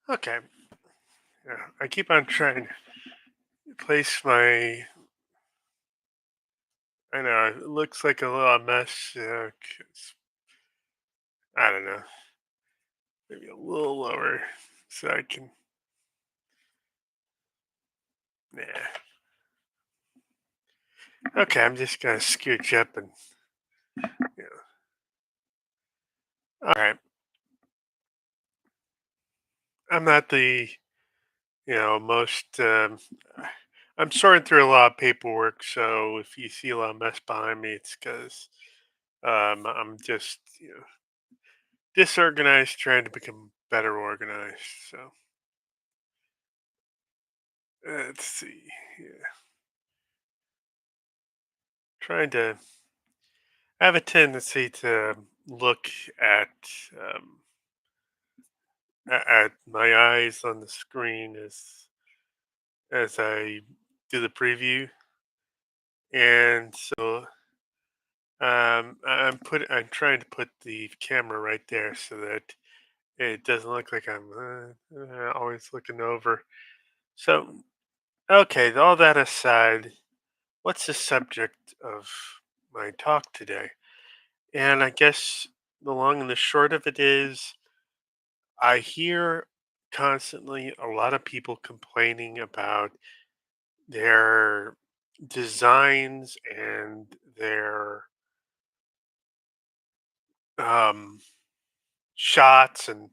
Okay. Yeah. I keep on trying to place my. I know it looks like a little mess. 'Cause I don't know. Maybe a little lower so I can. Yeah. Okay. I'm just gonna scooch up and. Yeah. All right. I'm not the most. I'm sorting through a lot of paperwork, so if you see a lot of mess behind me, it's because I'm just disorganized, trying to become better organized. So let's see. Yeah. Trying to I have a tendency to look at um, at my eyes on the screen as I do the preview, and so I'm trying to put the camera right there so that it doesn't look like I'm always looking over. So okay, all that aside, what's the subject of my talk today? And I guess the long and the short of it is I hear constantly a lot of people complaining about their designs and their um, shots and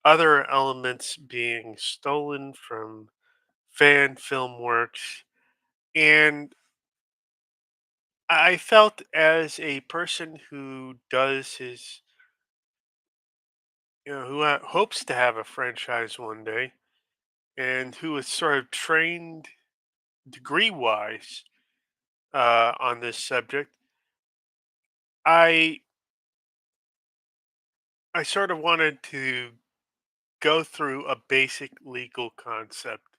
other elements being stolen from fan film works. And I felt as a person who does his, who hopes to have a franchise one day and who is sort of trained degree wise on this subject, I I sort of wanted to go through a basic legal concept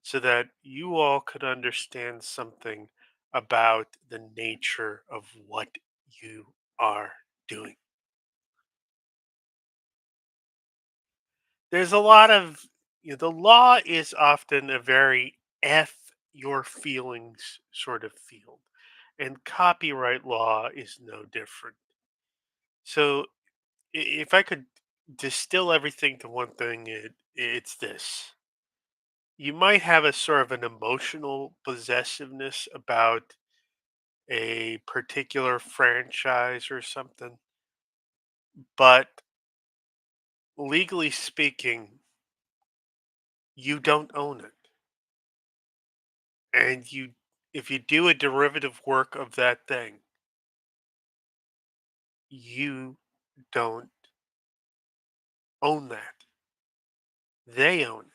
so that you all could understand something about the nature of what you are doing. There's a lot of the law is often a very F your feelings sort of field, and copyright law is no different. So if I could distill everything to one thing, it's this: you might have a sort of an emotional possessiveness about a particular franchise or something, but legally speaking, you don't own it. And if you do a derivative work of that thing, you don't own that. They own it.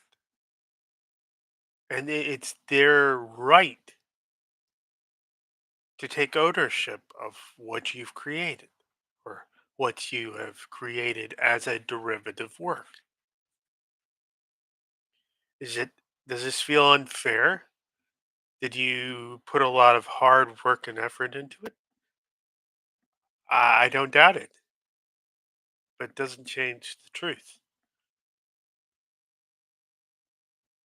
And it's their right to take ownership of what you've created or what you have created as a derivative work. Is it does this feel unfair? Did you put a lot of hard work and effort into it? I don't doubt it, but it doesn't change the truth.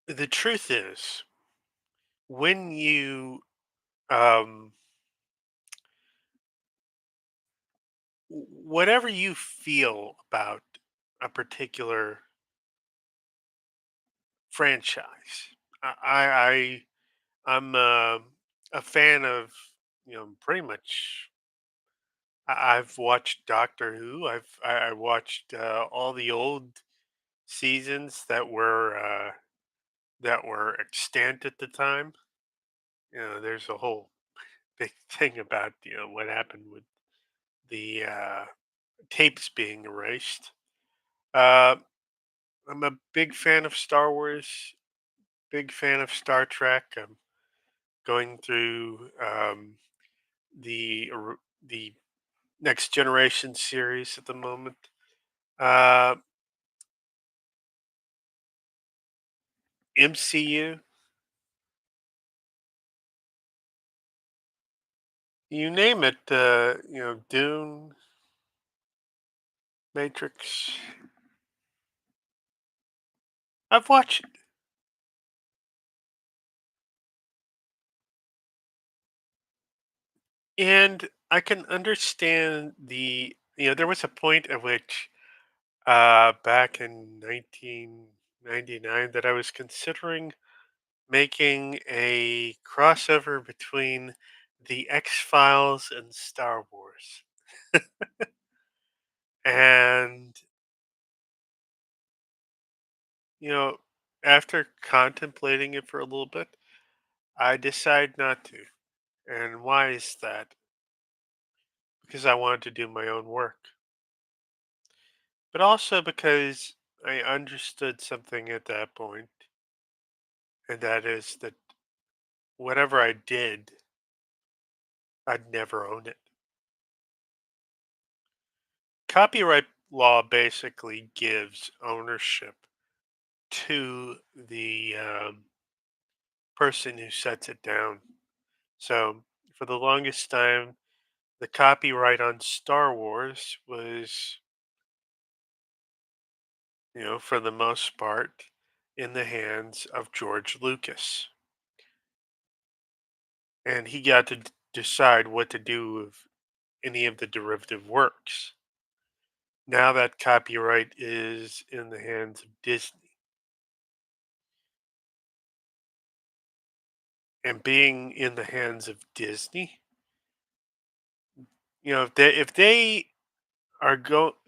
The truth is, when you um, whatever you feel about a particular franchise, I'm a fan of pretty much. I've watched Doctor Who. I watched all the old seasons that were extant at the time. There's a whole big thing about what happened with the tapes being erased. Uh, I'm a big fan of Star Wars. Big fan of Star Trek. I'm going through the Next Generation series at the moment. Uh, MCU, you name it. Dune, Matrix. I've watched it, and I can understand there was a point at which, back in 1999, that I was considering making a crossover between the X Files and Star Wars. And, you know, after contemplating it for a little bit, I decided not to. And why is that? Because I wanted to do my own work, but also because I understood something at that point, and that is that whatever I did, I'd never own it. Copyright law basically gives ownership to the person who sets it down. So, for the longest time, the copyright on Star Wars was, for the most part, in the hands of George Lucas. And he got to decide what to do with any of the derivative works. Now that copyright is in the hands of Disney. And being in the hands of Disney, if they are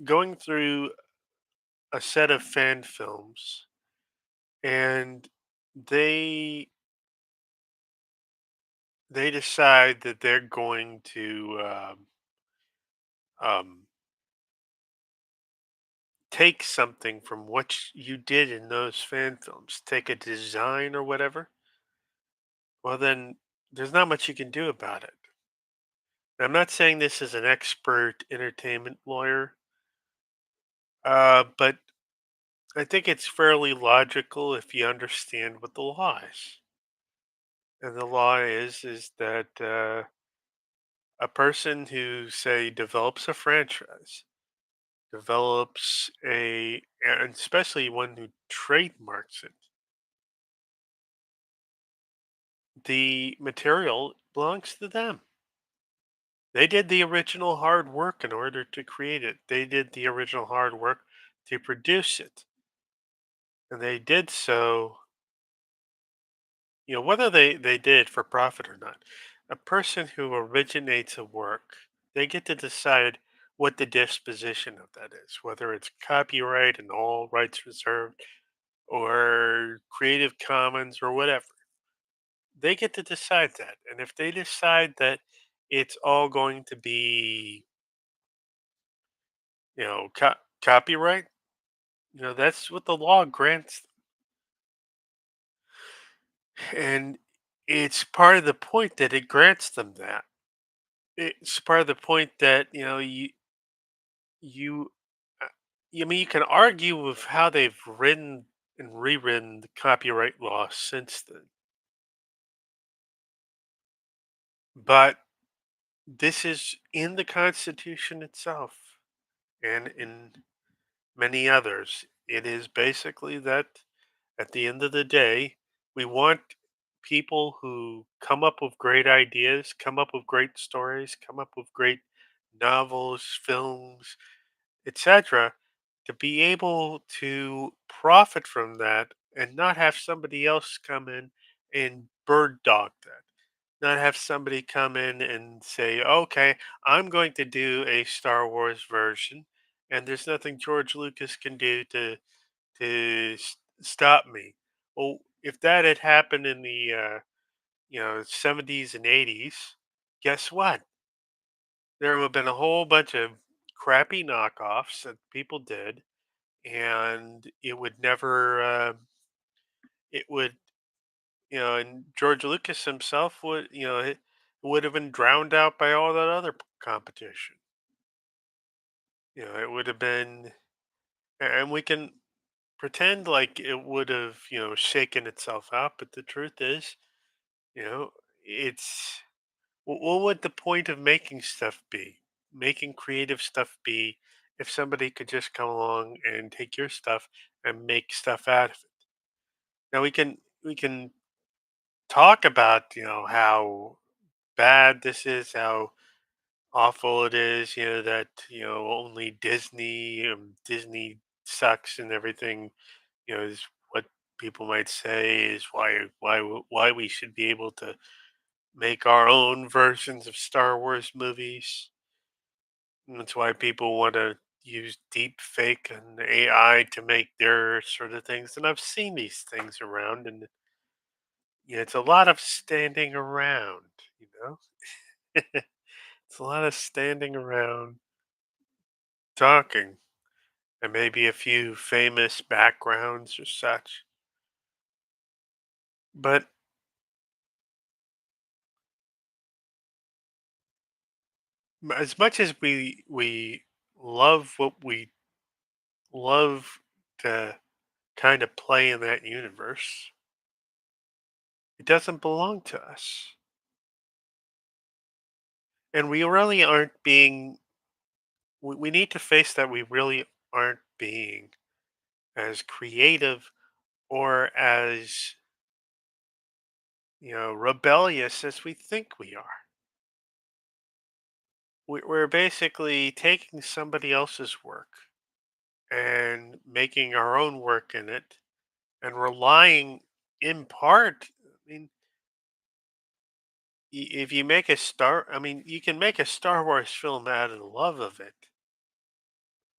going through a set of fan films and they they decide that they're going to um, take something from what you did in those fan films, take a design or whatever, well, then there's not much you can do about it. I'm not saying this as an expert entertainment lawyer, but I think it's fairly logical if you understand what the law is. And the law is that a person who, say, develops a franchise, develops and especially one who trademarks it, the material belongs to them. They did the original hard work in order to create it. They did the original hard work to produce it. And they did so, whether they did it for profit or not. A person who originates a work, they get to decide what the disposition of that is, whether it's copyright and all rights reserved or Creative Commons or whatever. They get to decide that. And if they decide that it's all going to be, copyright, that's what the law grants. And it's part of the point that it grants them that. It's part of the point that, you uh, I mean, you can argue with how they've written and rewritten the copyright law since then, but this is in the Constitution itself and in many others. It is basically that at the end of the day, we want people who come up with great ideas, come up with great stories, come up with great novels, films, etc., to be able to profit from that and not have somebody else come in and bird dog that. Not have somebody come in and say, okay, I'm going to do a Star Wars version, and there's nothing George Lucas can do to stop me. Well, if that had happened in the 70s and 80s, guess what? There would have been a whole bunch of crappy knockoffs that people did, and it would never. It would, and George Lucas himself would, it would have been drowned out by all that other competition. It would have been, and we can pretend like it would have, shaken itself out, but the truth is, You know, it's what would the point of making stuff be? Making creative stuff be if somebody could just come along and take your stuff and make stuff out of it. Now we can talk about how bad this is, how awful it is, that only Disney sucks and everything, is what people might say is why we should be able to make our own versions of Star Wars movies. And that's why people want to use deep fake and AI to make their sort of things. And I've seen these things around, and it's a lot of standing around, you know. It's a lot of standing around talking, and maybe a few famous backgrounds or such. But as much as we love what we love to kind of play in that universe, it doesn't belong to us. And we really aren't being, we need to face that we really aren't being as creative or as, rebellious as we think we are. We're basically taking somebody else's work and making our own work in it and relying in part. I mean, if you make a I mean, you can make a Star Wars film out of the love of it.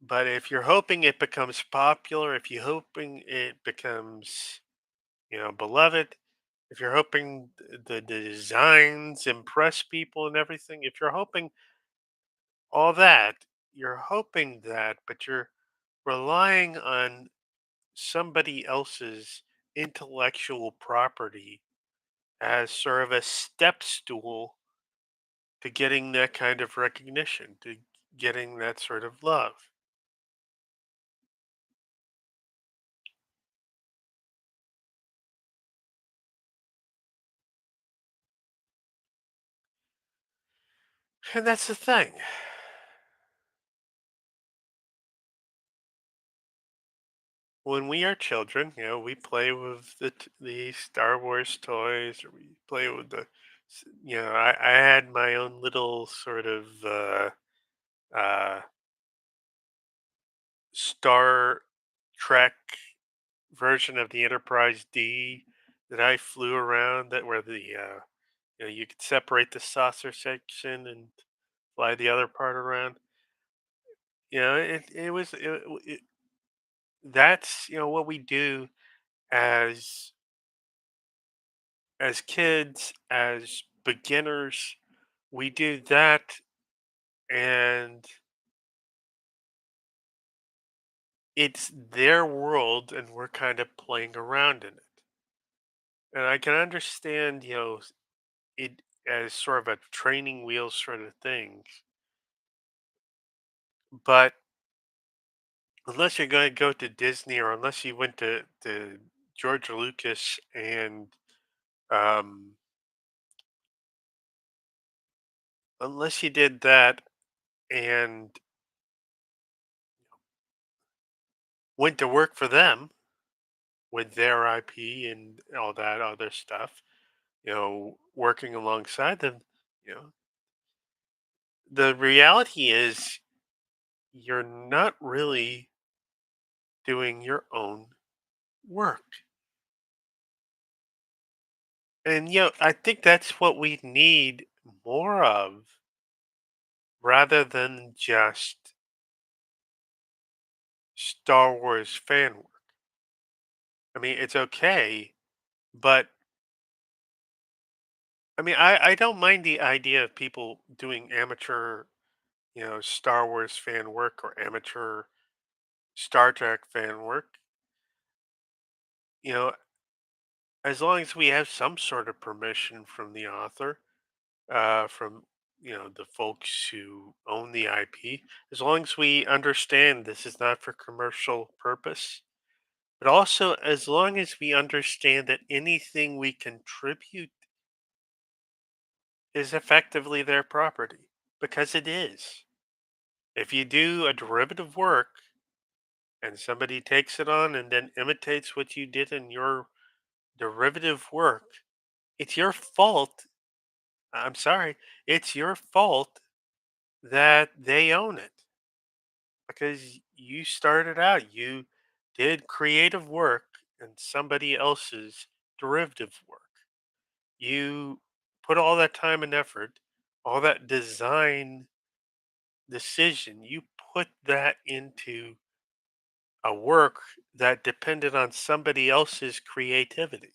But if you're hoping it becomes popular, if you're hoping it becomes, beloved, if you're hoping the designs impress people and everything, if you're hoping all that, you're hoping that, but you're relying on somebody else's intellectual property as sort of a step stool to getting that kind of recognition, to getting that sort of love. And that's the thing. When we are children, we play with the Star Wars toys, or we play with I had my own little sort of uh, Star Trek version of the Enterprise D that I flew around. That where you could separate the saucer section and fly the other part around. It was that's what we do as kids, as beginners. We do that, and it's their world, and we're kind of playing around in it. And I can understand, it as sort of a training wheel sort of thing. But unless you're going to go to Disney, or unless you went to George Lucas and um, unless you did that and went to work for them with their IP and all that other stuff, working alongside them, you know, the reality is you're not really doing your own work. And, I think that's what we need more of rather than just Star Wars fan work. I mean, it's okay, but I mean, I don't mind the idea of people doing amateur, Star Wars fan work or amateur Star Trek fan work, you know, as long as we have some sort of permission from the author, from the folks who own the IP, as long as we understand this is not for commercial purpose, but also as long as we understand that anything we contribute is effectively their property, because it is. If you do a derivative work and somebody takes it on and then imitates what you did in your derivative work, it's your fault. I'm sorry, it's your fault that they own it because you started out, you did creative work and somebody else's derivative work. You put all that time and effort, all that design decision, you put that into a work that depended on somebody else's creativity.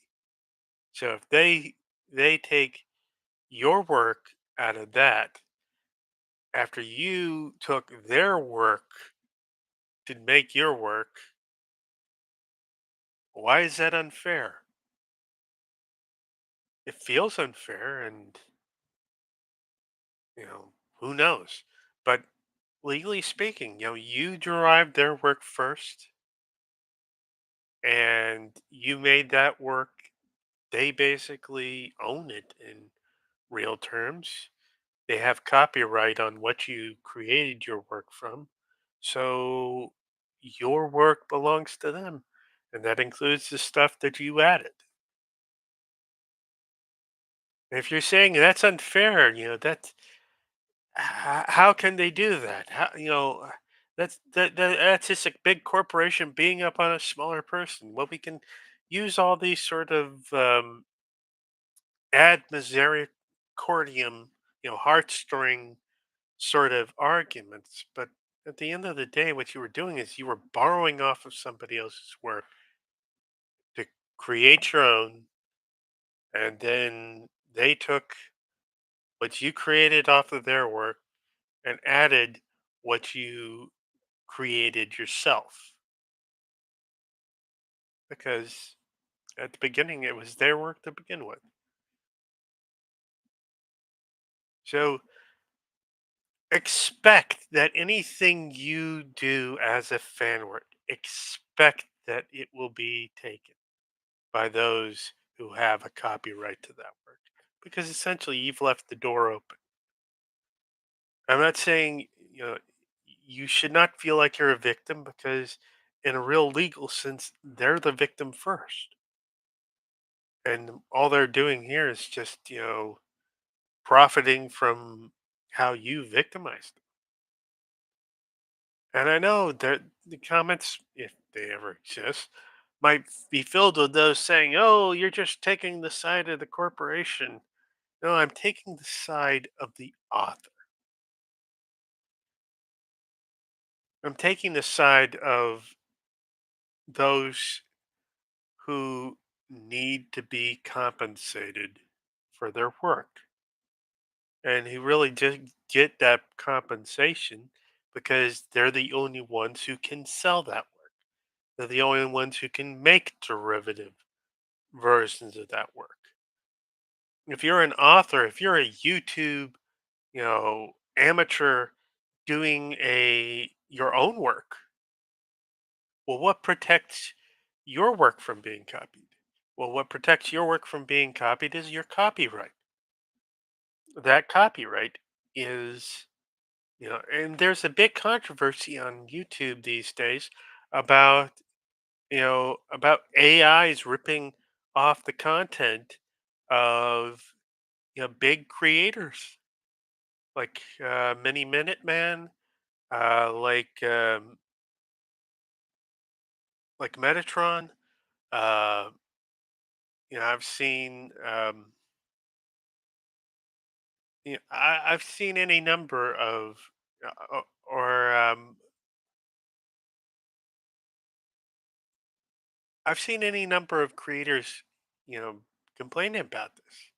So if they take your work out of that after you took their work to make your work, why is that unfair? It feels unfair and you know, who knows? But legally speaking, you derived their work first and you made that work, they basically own it in real terms. They have copyright on what you created your work from. So your work belongs to them. And that includes the stuff that you added. If you're saying that's unfair, how can they do that? That's just a big corporation being up on a smaller person. Well, we can use all these sort of ad misericordium, heartstring sort of arguments. But at the end of the day, what you were doing is you were borrowing off of somebody else's work to create your own, and then they took what you created off of their work and added what you created yourself. Because at the beginning, it was their work to begin with. So expect that anything you do as a fan work, expect that it will be taken by those who have a copyright to that work because essentially you've left the door open. I'm not saying, you should not feel like you're a victim because in a real legal sense they're the victim first. And all they're doing here is just, profiting from how you victimized them. And I know that the comments, if they ever exist, might be filled with those saying, "Oh, you're just taking the side of the corporation." No, I'm taking the side of the author. I'm taking the side of those who need to be compensated for their work and who really did get that compensation because they're the only ones who can sell that work. They're the only ones who can make derivative versions of that work. If you're an author, if you're a YouTube, amateur doing a your own work, well, what protects your work from being copied? Well, what protects your work from being copied is your copyright. That copyright is, and there's a big controversy on YouTube these days about, about AIs ripping off the content of, big creators like Mini Minute Man, like Metatron. Uh, I've seen I've seen any number of or I've seen any number of creators, complaining about this,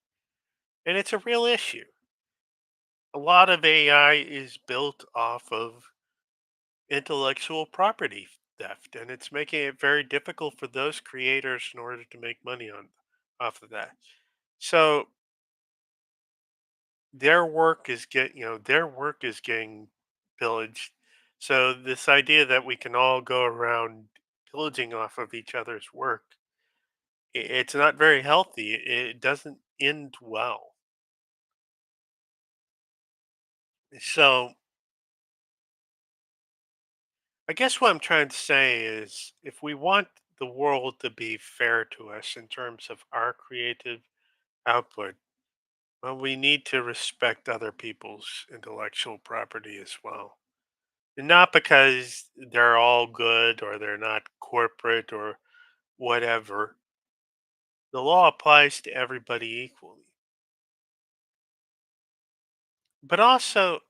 and it's a real issue. A lot of AI is built off of intellectual property theft, and it's making it very difficult for those creators in order to make money on off of that. So their work is getting pillaged. So this idea that we can all go around pillaging off of each other's work, it's not very healthy. It doesn't end well. So I guess what I'm trying to say is if we want the world to be fair to us in terms of our creative output, well, we need to respect other people's intellectual property as well. And not because they're all good or they're not corporate or whatever. The law applies to everybody equally. But also,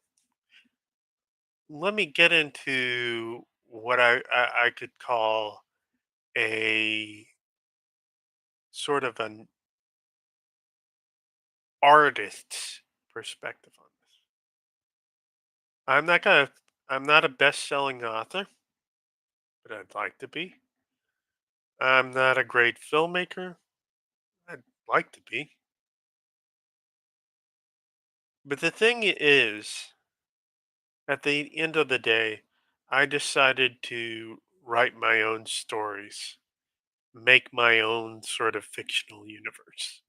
let me get into what I could call a sort of an artist's perspective on this. I'm not gonna I'm not a best-selling author, but I'd like to be. I'm not a great filmmaker. I'd like to be. But the thing is, at the end of the day, I decided to write my own stories, make my own sort of fictional universe.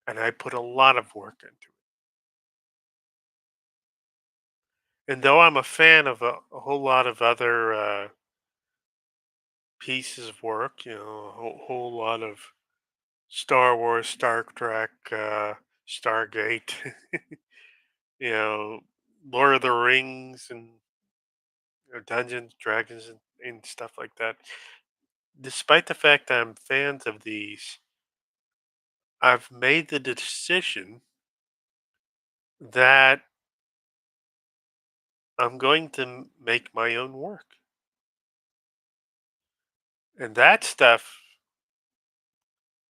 And I put a lot of work into it. And though I'm a fan of a whole lot of other pieces of work, a whole lot of Star Wars, Star Trek, Stargate, you know, Lord of the Rings, and Dungeons, Dragons, and stuff like that. Despite the fact that I'm fans of these, I've made the decision that I'm going to make my own work. And that stuff,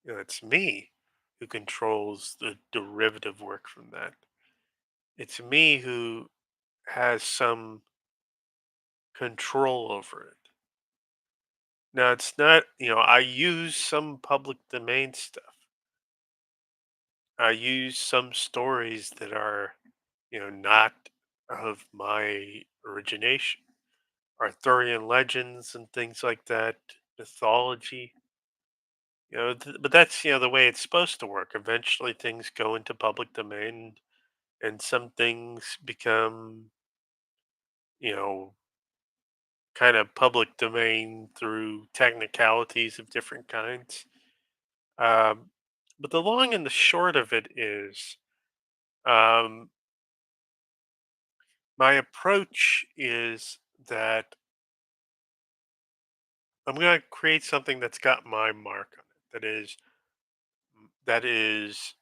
it's me who controls the derivative work from that. It's me who has some control over it. Now, it's not, I use some public domain stuff. I use some stories that are, not of my origination. Arthurian legends and things like that, mythology. But that's the way it's supposed to work. Eventually, things go into public domain, and some things become, you know, kind of public domain through technicalities of different kinds. Um, but the long and the short of it is, um, my approach is that I'm going to create something that's got my mark on it. That is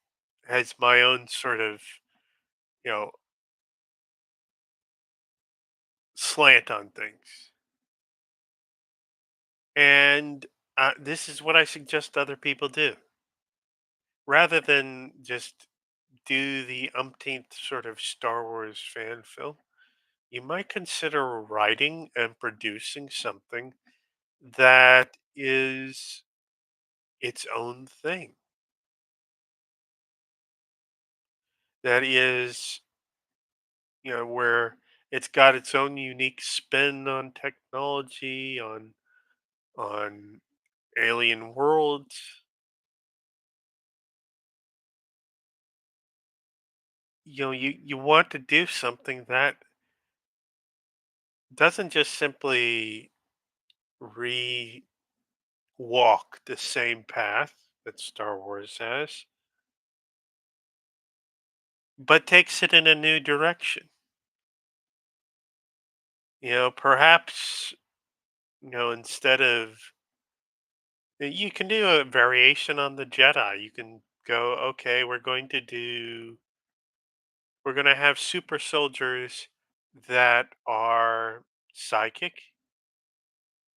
has my own sort of you know slant on things, and this is what I suggest other people do, rather than just do the umpteenth sort of Star Wars fan film. You might consider writing and producing something that is its own thing. That is, where it's got its own unique spin on technology, on alien worlds. You want to do something that doesn't just simply re walk the same path that Star Wars has, but takes it in a new direction. Perhaps, instead of, you can do a variation on the Jedi. You can go, okay, we're going to have super soldiers that are psychic,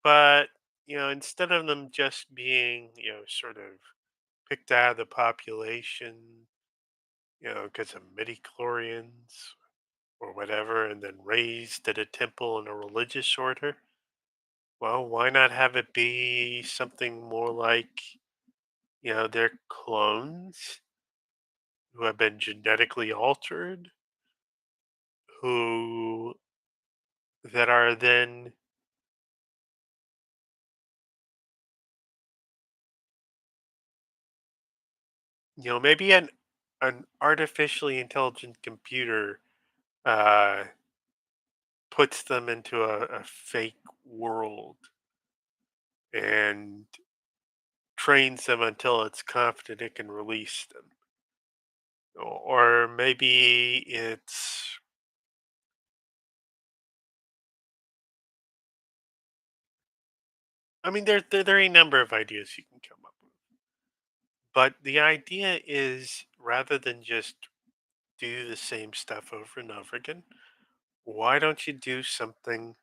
but, instead of them just being, sort of picked out of the population, because of midi-chlorians or whatever, and then raised at a temple in a religious order. Well, why not have it be something more like, they're clones who have been genetically altered, who that are then, maybe an artificially intelligent computer uh, puts them into a fake world, and trains them until it's confident it can release them. Or maybe it's, I mean, there are a number of ideas you can come up with. But the idea is rather than just do the same stuff over and over again, why don't you do something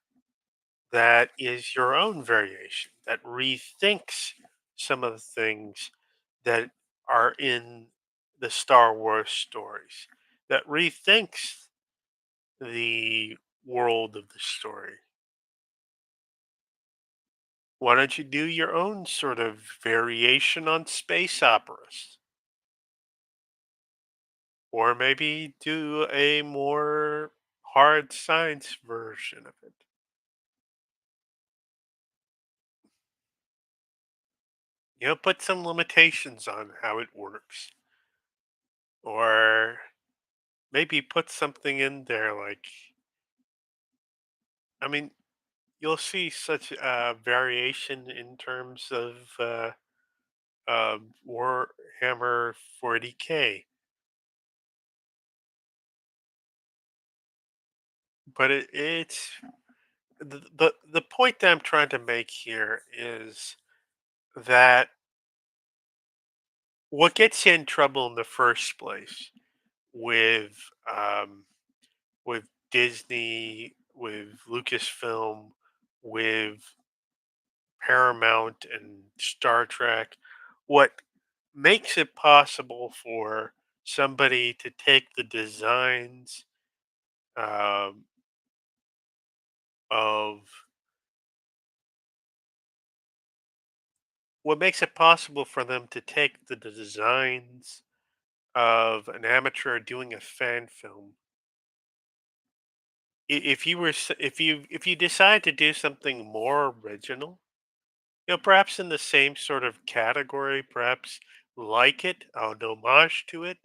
that is your own variation, that rethinks some of the things that are in the Star Wars stories, that rethinks the world of the story? Why don't you do your own sort of variation on space operas? Or maybe do a more hard science version of it. Put some limitations on how it works. Or maybe put something in there like, I mean, you'll see such variation in terms of Warhammer 40K. But it's the point that I'm trying to make here is that what gets you in trouble in the first place with um, with Disney, with Lucasfilm, with Paramount and Star Trek, what makes it possible for somebody to take the designs um, of what makes it possible for them to take the designs of an amateur doing a fan film. If you were if you decide to do something more original, perhaps in the same sort of category, perhaps like it, an homage to it.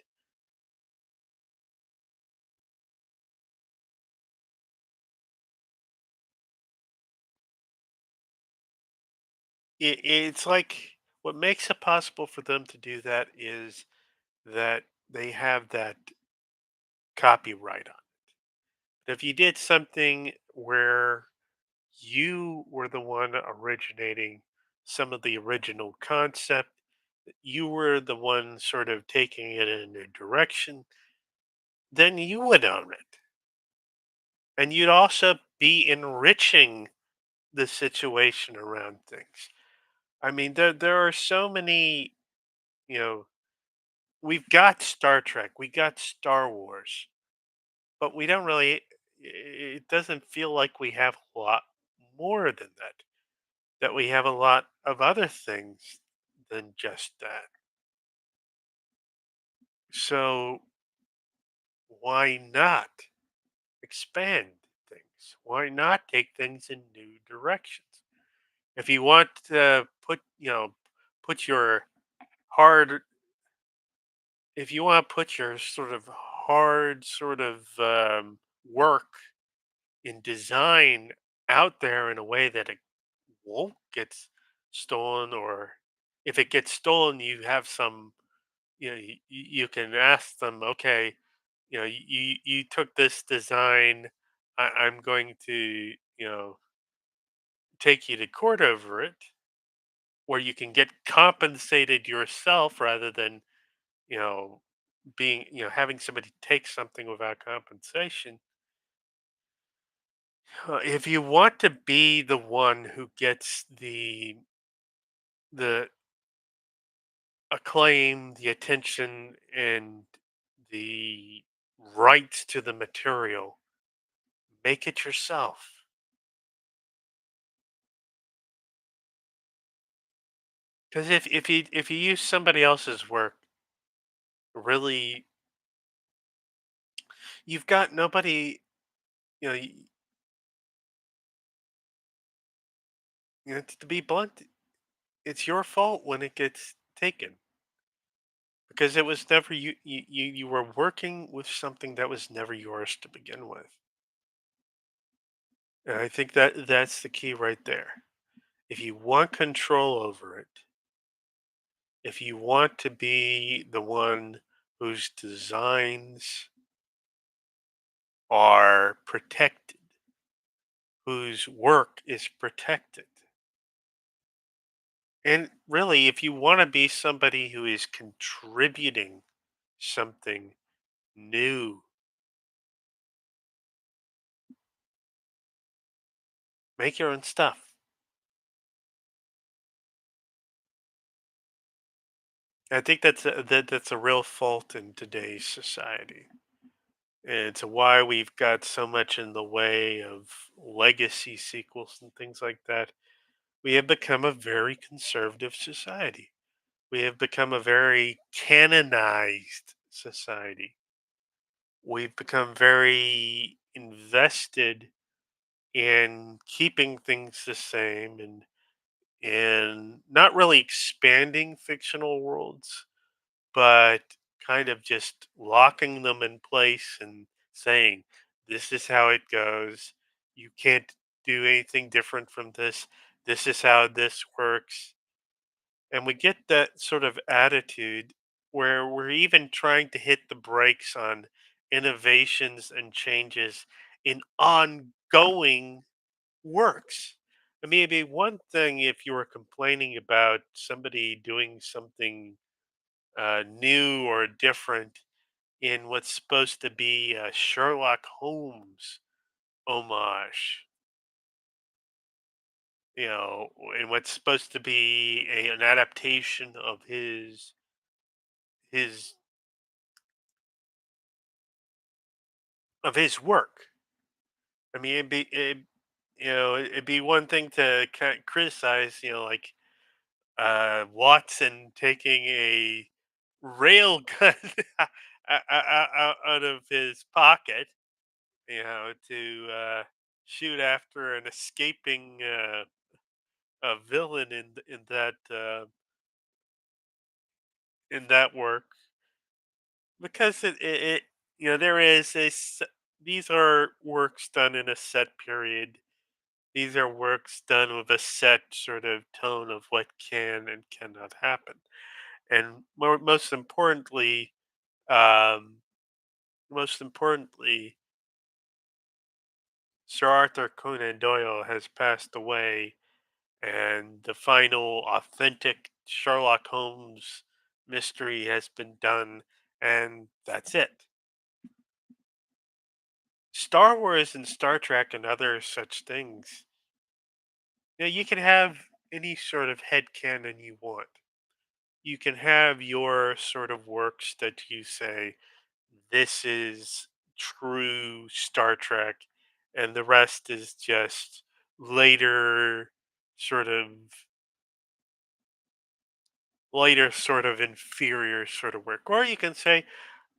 It's like what makes it possible for them to do that is that they have that copyright on. If you did something where you were the one originating some of the original concept, you were the one sort of taking it in a direction, then you would own it. And you'd also be enriching the situation around things. I mean, there are so many, you know, we've got Star Trek, we got Star Wars, but we don't really, it doesn't feel like we have a lot more than that, that we have a lot of other things than just that. So why not expand things? Why not take things in new directions? If you want to put your hard, if you want to put your sort of hard sort of work in design out there in a way that it won't get stolen, or if it gets stolen, you have some, you can ask them, okay, you took this design, I'm going to, take you to court over it, where you can get compensated yourself rather than, you know, having somebody take something without compensation. If you want to be the one who gets the acclaim, the attention, and the rights to the material, make it yourself. Because if you use somebody else's work, really, you've got nobody. You know, to be blunt, it's your fault when it gets taken, because it was never you. You were working with something that was never yours to begin with, and I think that that's the key right there. If you want control over it, if you want to be the one whose designs are protected, whose work is protected, and really, if you want to be somebody who is contributing something new, make your own stuff. I think that's a real fault in today's society. And it's why we've got so much in the way of legacy sequels and things like that. We have become a very conservative society. We have become a very canonized society. We've become very invested in keeping things the same and not really expanding fictional worlds, but kind of just locking them in place and saying, this is how it goes. You can't do anything different from this. This is how this works. And we get that sort of attitude where we're even trying to hit the brakes on innovations and changes in ongoing works. I mean, it'd be one thing if you were complaining about somebody doing something new or different in what's supposed to be a Sherlock Holmes homage, in what's supposed to be an adaptation of his his work. I mean, it'd be one thing to criticize, like Watson taking a rail gun out of his pocket, to shoot after an escaping a villain in that work, because there is these are works done in a set period. These are works done with a set sort of tone of what can and cannot happen, and um, most importantly, Sir Arthur Conan Doyle has passed away, and the final authentic Sherlock Holmes mystery has been done, and that's it. Star Wars and Star Trek and other such things, you can have any sort of headcanon you want. You can have your sort of works that you say, this is true Star Trek, and the rest is just later sort of sort of inferior sort of work. Or you can say,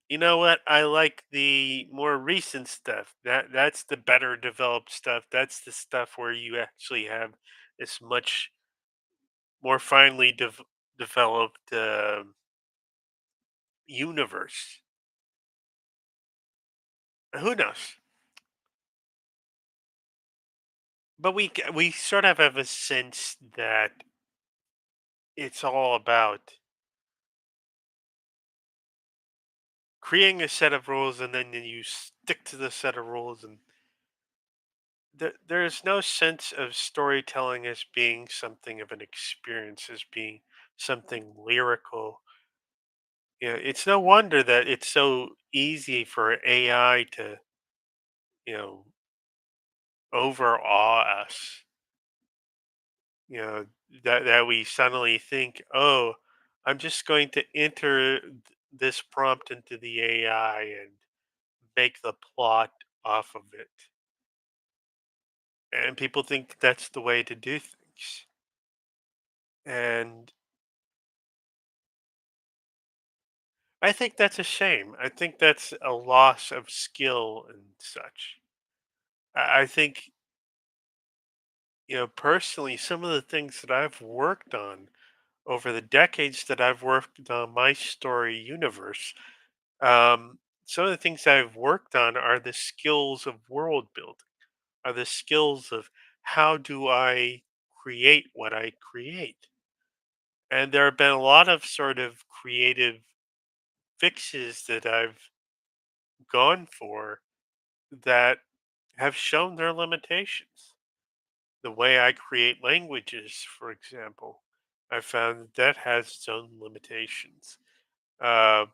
you know what, I like the more recent stuff. That's the better developed stuff. That's the stuff where you actually have this much more finely developed universe. Who knows? But we sort of have a sense that it's all about creating a set of rules, and then you stick to the set of rules, and there is no sense of storytelling as being something of an experience, as being something lyrical. It's no wonder that it's so easy for AI to, you know, overawe us. You know, that we suddenly think, oh, I'm just going to enter this prompt into the AI and make the plot off of it. And people think that's the way to do things. And I think that's a shame. I think that's a loss of skill and such. I think, personally, some of the things that I've worked on over the decades that I've worked on my story universe, um, some of the things I've worked on are the skills of world building, are the skills of how do I create what I create. And there have been a lot of sort of creative fixes that I've gone for that have shown their limitations. The way I create languages, for example, I found that that has its own limitations, uh,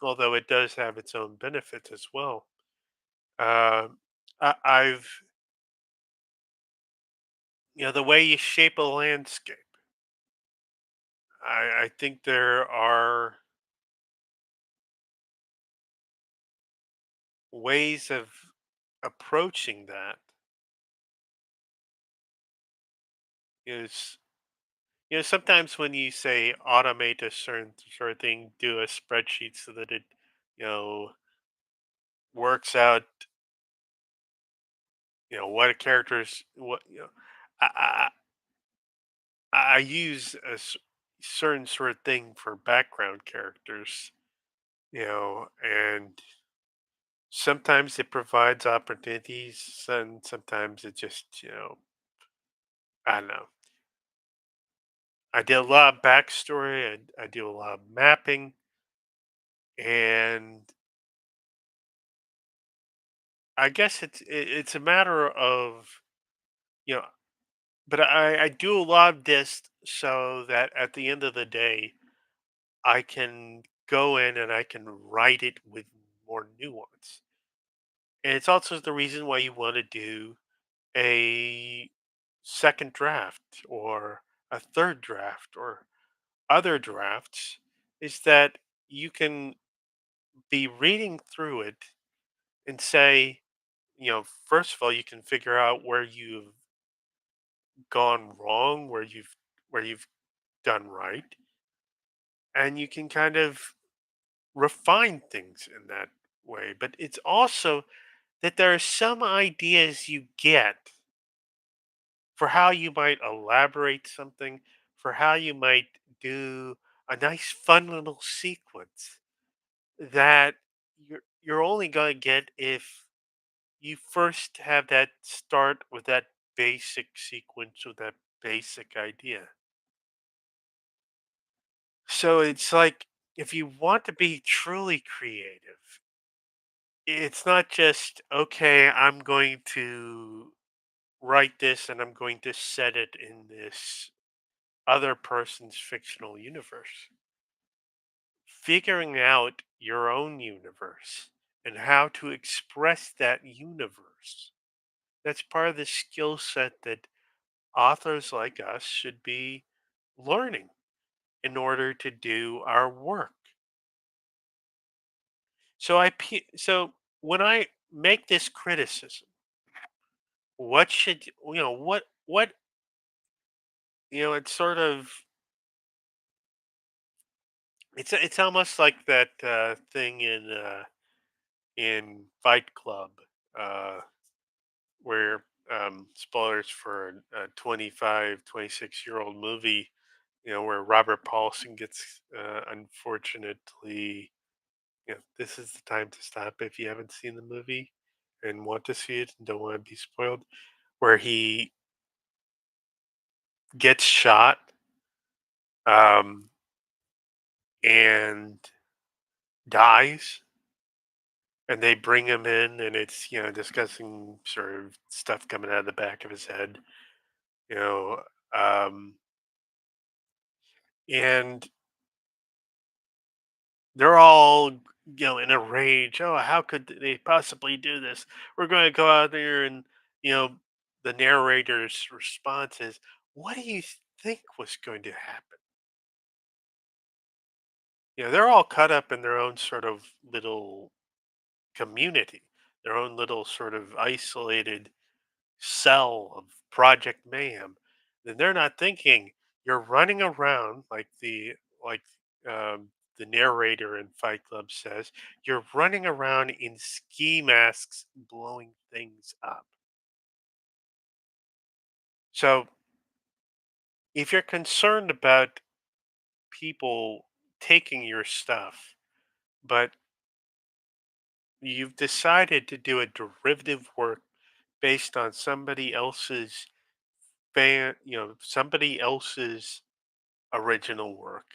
although it does have its own benefits as well. Um I've, the way you shape a landscape, I think there are ways of approaching that is, sometimes when you say automate a certain sort of thing, do a spreadsheet so that it, you know, works out, what a character's, what, I, I use a certain sort of thing for background characters, and sometimes it provides opportunities, and sometimes it just, I don't know. I did a lot of backstory. I do a lot of mapping, and I guess it's a matter of, you know. But I do a lot of this so that at the end of the day, I can go in and I can write it with more nuance. And it's also the reason why you want to do a second draft or a third draft or other drafts, is that you can be reading through it and say, first of all, you can figure out where you've gone wrong, where you've done right, and you can kind of refine things in that way. But it's also that there are some ideas you get for how you might elaborate something, for how you might do a nice, fun little sequence that you're only going to get if you first have that start with that basic sequence with that basic idea. So it's like, if you want to be truly creative, it's not just, okay, I'm going to write this and I'm going to set it in this other person's fictional universe. Figuring out your own universe and how to express that universe. That's part of the skill set that authors like us should be learning in order to do our work. So when I make this criticism, what should what it's sort of, it's almost like that thing in Fight Club, uh, where, spoilers for a 25, 26-year-old movie, where Robert Paulson gets, unfortunately, this is the time to stop if you haven't seen the movie and want to see it and don't want to be spoiled, where he gets shot, um, and dies, and they bring him in, and it's, discussing sort of stuff coming out of the back of his head, you know, um, and they're all, in a rage. Oh, how could they possibly do this? We're going to go out there, and the narrator's response is, "What do you think was going to happen?" They're all caught up in their own sort of little community, their own little sort of isolated cell of Project Mayhem. Then they're not thinking, you're running around like um, the narrator in Fight Club says, you're running around in ski masks blowing things up. So if you're concerned about people taking your stuff, but you've decided to do a derivative work based on somebody else's somebody else's original work.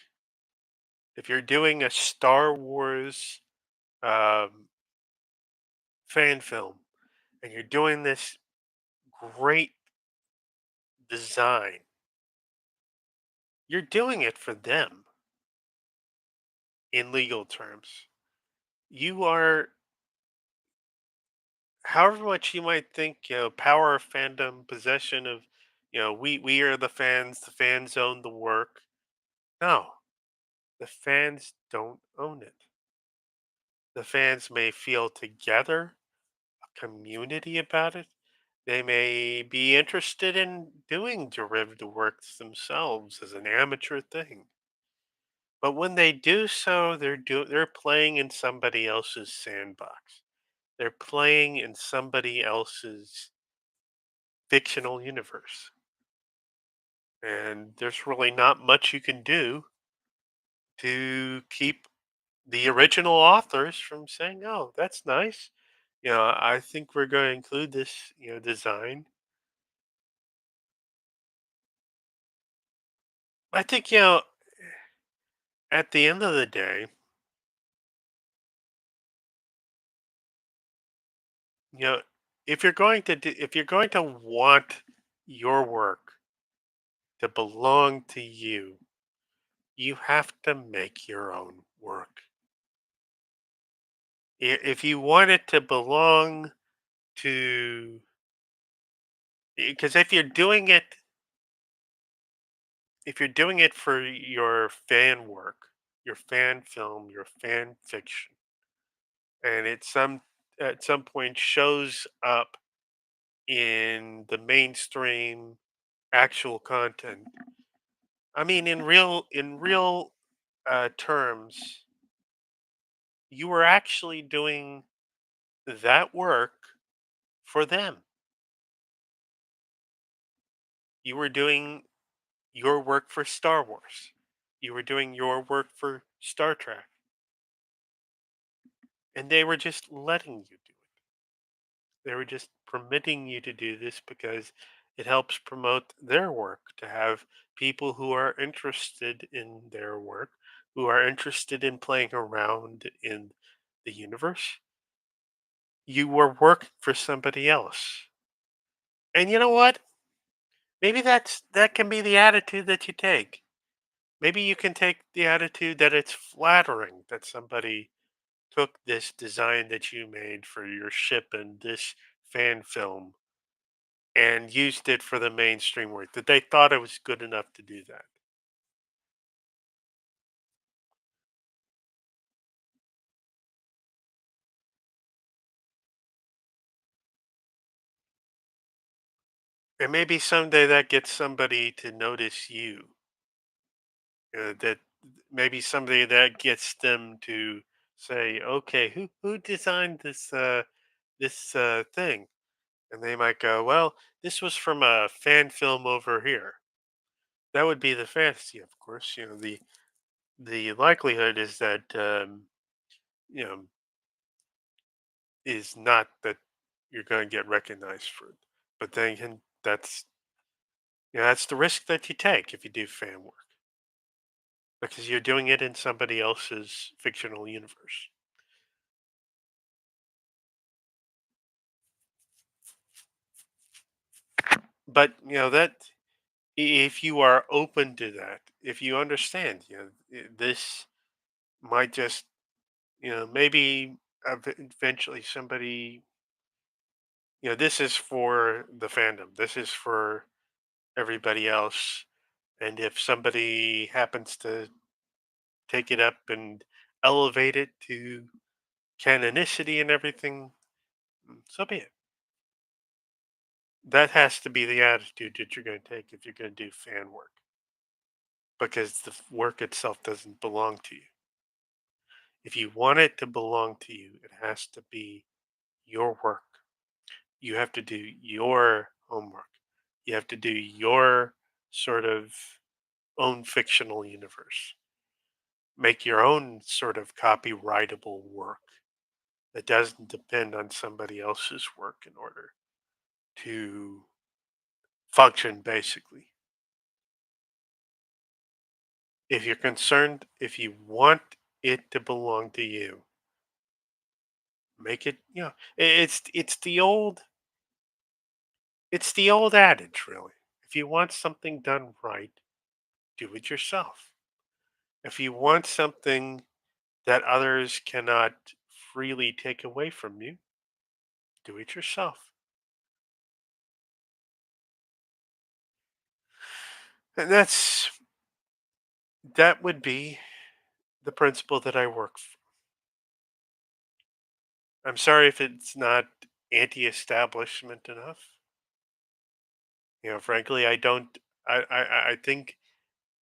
If you're doing a Star Wars um, fan film and you're doing this great design, you're doing it for them in legal terms. You are, however much you might think, power of fandom, possession of, we are the fans own the work. No, the fans don't own it. The fans may feel together, a community about it. They may be interested in doing derivative works themselves as an amateur thing. But when they do so, they're playing in somebody else's sandbox. They're playing in somebody else's fictional universe. And there's really not much you can do to keep the original authors from saying, "Oh, that's nice. I think we're going to include this, design." I think, at the end of the day, you know, if you're going to want your work to belong to you, you have to make your own work. If you want it to belong to, because if you're doing it for your fan work, your fan film, your fan fiction, and at some point shows up in the mainstream actual content. I mean, in real terms, you were actually doing that work for them. You were doing your work for Star Wars. You were doing your work for Star Trek, and they were just letting you do it. They were just permitting you to do this because it helps promote their work to have people who are interested in their work, who are interested in playing around in the universe. You were working for somebody else. And you know what? Maybe that can be the attitude that you take. Maybe you can take the attitude that it's flattering that somebody took this design that you made for your ship and this fan film and used it for the mainstream work, that they thought it was good enough to do that. And maybe someday that gets somebody to notice you. That maybe somebody that gets them to say, "Okay, who designed this thing?" And they might go, "Well, this was from a fan film over here." That would be the fantasy, of course. The likelihood is that you know is not that you're going to get recognized for it. But then again, that's the risk that you take if you do fan work because you're doing it in somebody else's fictional universe. But if you are open to that, if you understand, this might just, maybe eventually somebody, this is for the fandom. This is for everybody else. And if somebody happens to take it up and elevate it to canonicity and everything, so be it. That has to be the attitude that you're going to take if you're going to do fan work because the work itself doesn't belong to you. If you want it to belong to you, it has to be your work. You have to do your homework. You have to do your sort of own fictional universe. Make your own sort of copyrightable work that doesn't depend on somebody else's work in order to function, basically. If you're concerned, if you want it to belong to you, make it, it's the old adage, really. If you want something done right, do it yourself. If you want something that others cannot freely take away from you, do it yourself. And that would be the principle that I work. I'm sorry if it's not anti-establishment enough. Frankly, I don't. I think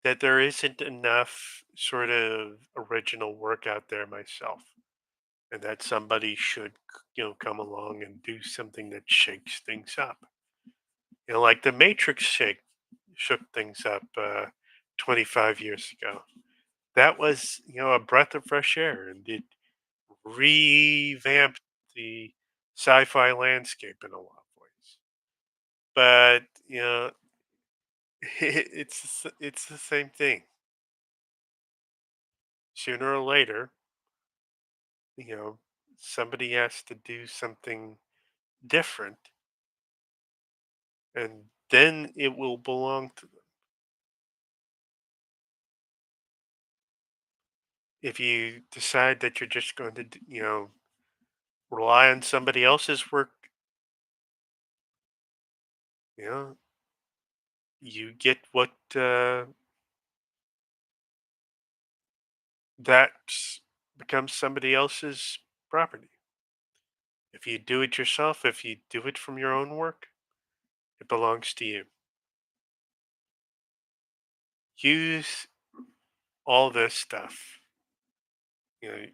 that there isn't enough sort of original work out there myself, and that somebody should, come along and do something that shakes things up. Like the Matrix shook things up 25 years ago. That was, a breath of fresh air, and it revamped the sci-fi landscape in a lot of ways. But it's the same thing. Sooner or later, you know, somebody has to do something different, and then it will belong to them. If you decide that you're just going to, rely on somebody else's work, you know, you get what that becomes somebody else's property. If you do it yourself, if you do it from your own work, it belongs to you. Use all this stuff. You know,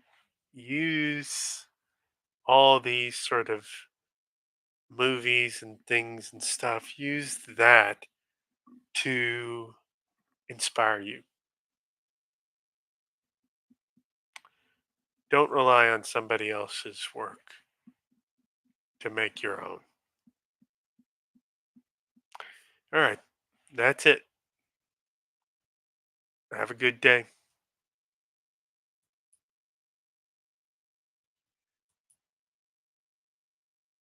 use all these sort of movies and things and stuff. Use that to inspire you. Don't rely on somebody else's work to make your own. All right. That's it. Have a good day.